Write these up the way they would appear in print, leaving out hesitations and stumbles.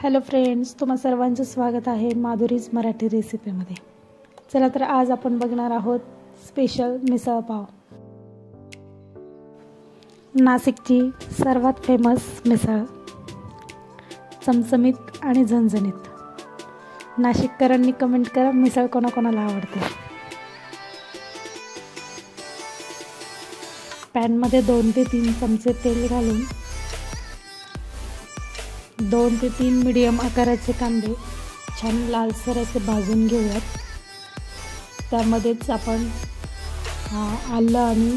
Hello friends, तुम्हा सर्वांचं स्वागत आहे माधुरीज मराठी रेसिपीमध्ये। चला तर आज आपण बघणार आहोत स्पेशल मिसळ पाव। नाशिकची सर्वात फेमस मिसळ, चमचमीत आणि झणझणीत। नाशिककरांनी कमेंट करा मिसळ कोणाकोणाला आवडते। पॅनमध्ये 2 ते 3 चमचे तेल घालून 2 ते 3 मीडियम आकाराचे कांदे छान लालसर असे भाजून घेऊयात। त्यामध्येच आपण आलं आणि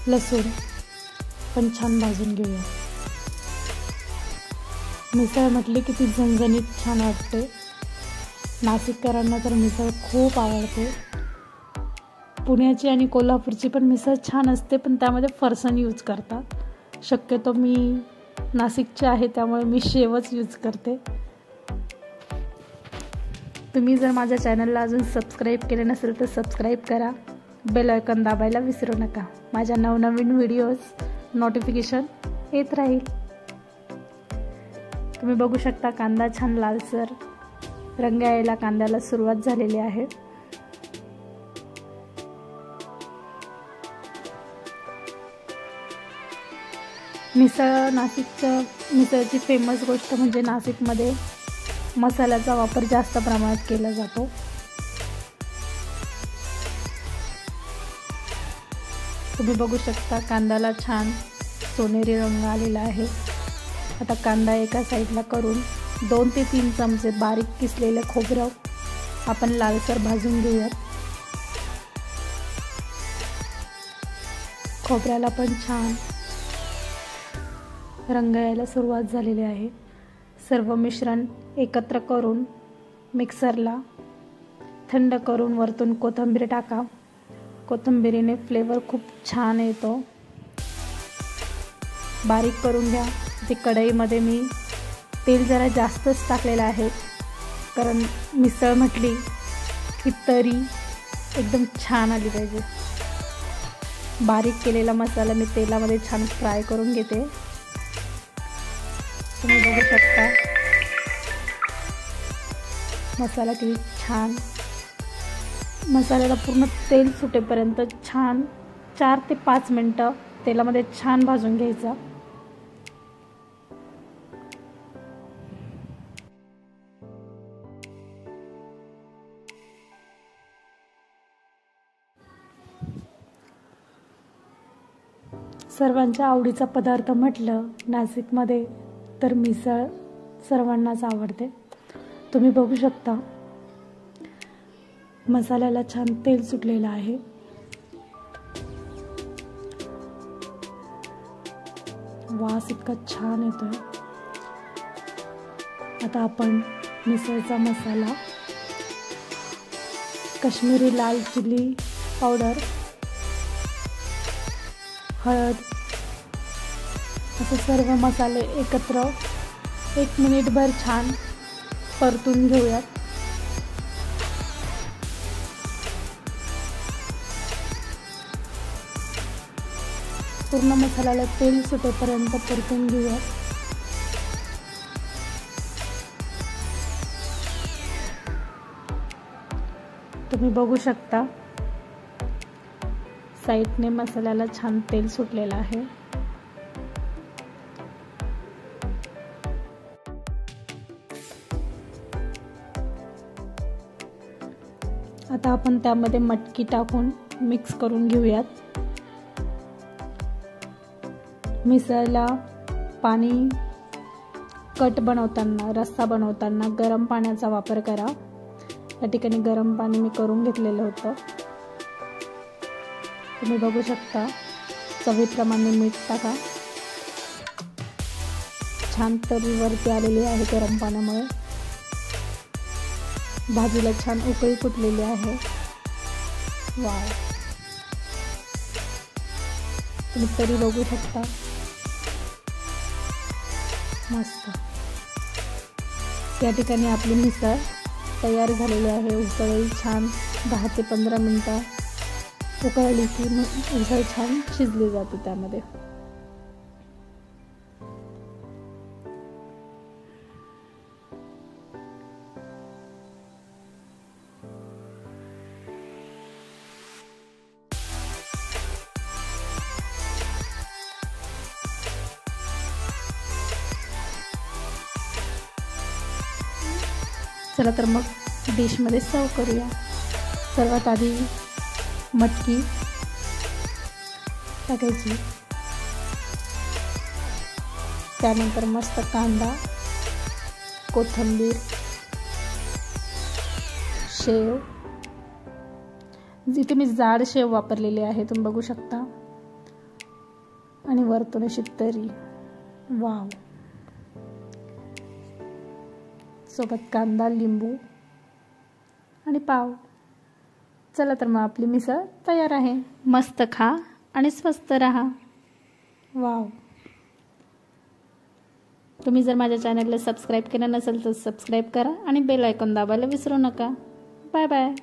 लसूण पण छान भाजून घेऊया। मिसळ म्हटली की ती झणझणीत छान वाटते। नाशिककरांना तर मिसळ खूप आवडते। पुण्याची आणि कोल्हापूरची पण मिसळ छान असते, पण त्यामध्ये फरसाण यूज करतात। शक्यतो मी नाशिकचे आहे त्यामुळे मी शेवच यूज करते। तुम्ही जर माझ्या चॅनलला अजून सबस्क्राईब केले नसेल तर सबस्क्राईब करा, बेल आयकॉन दाबायला विसरू नका। माझ्या नवनवीन व्हिडिओज नोटिफिकेशन येत राहील। तुम्ही बघू शकता कांदा छान लालसर रंग यायला कांद्याला सुरुवात झालेली आहे। मिसळची फेमस गोष्ट म्हणजे नाशिकमध्ये मसाल्याचा वापर जास्त प्रमाणात केला जातो। तुम्ही बघू शकता कांद्याला छान सोनेरी रंग आलेला आहे। आता कांदा एका साईडला करून 2 ते 3 चमचे बारीक किसलेले खोबरं आपण लालसर भाजून घेऊयात। खोबऱ्याला पण छान रंग यायला सुरुवात झालेली आहे। सर्व मिश्रण एकत्र करून मिक्सरला थंड करून वरतून कोथिंबीर टाका। कोथिंबीरीने फ्लेवर खूप छान येतो। बारीक करून घ्या। ते कढईमध्ये मी तेल जरा जास्तच टाकलेलं आहे, कारण मिसळ म्हटली की तरी एकदम छान आली पाहिजे। बारीक केलेला मसाला मी तेलामध्ये छान फ्राय करून घेते। तुम्ही बघू शकता मसाला किती छान, मसाल्याला पूर्ण तेल सुटेपर्यंत छान 4 ते 5 मिनिटं तेलामध्ये छान भाजून घ्यायचा। सर्वांच्या आवडीचा पदार्थ म्हटलं नाशिकमध्ये तर मिसळ सर्वांनाच आवडते। तुम्ही बघू शकता मसाल्याला छान तेल सुटलेलं आहे। वास इतका छान येतोय। आता आपण मिसळचा मसाला, काश्मीरी लाल चिली पावडर, हळद असे सर्व मसाले एकत्र 1 मिनिटभर छान परतून घेऊयात। पूर्ण मसाल्याला तेल सुटेपर्यंत परतून घेऊयात। तुम्ही बघू शकता साईडने मसाल्याला छान तेल सुटलेलं आहे। आता आपण त्यामध्ये मटकी टाकून मिक्स करून घेऊयात। मिसळला पाणी कट बनवताना, रस्सा बनवताना गरम पाण्याचा वापर करा। या ठिकाणी गरम पाणी मी करून घेतलेलं होतं। तुम्ही बघू शकता चवीप्रमाणे मीठ टाका। छान तरी वरती आलेली आहे गरम पाण्यामुळे। भाजीला छान उकळी फुटलेली आहे। वाव, तुम्ही तरी बघू शकता मस्त। या ठिकाणी आपली मिसळ तयार झालेली आहे। उकळी छान 10 ते 15 मिनिटं उकळली की मिसळ छान शिजली जाते त्यामध्ये। चला तर मग डिशमध्ये सर्व करूया. सर्वात आधी मटकी टाकायची, त्यानंतर मस्त कांदा, कोथिंबीर, शेव, जिथे मी जाड शेव वापरलेली आहे तुम्ही बघू शकता, आणि वरतून अशी तरी. वाव. सोबत कांदा, लिंबू आणि पाव. चला तर मग आपली मिसळ तयार आहे. मस्त खा आणि स्वस्त राहा. वाव. तुम्ही जर माझ्या चॅनलला सबस्क्राईब केलं नसेल तर सबस्क्राईब करा आणि बेल आयकॉन दाबायला विसरू नका. Bye bye.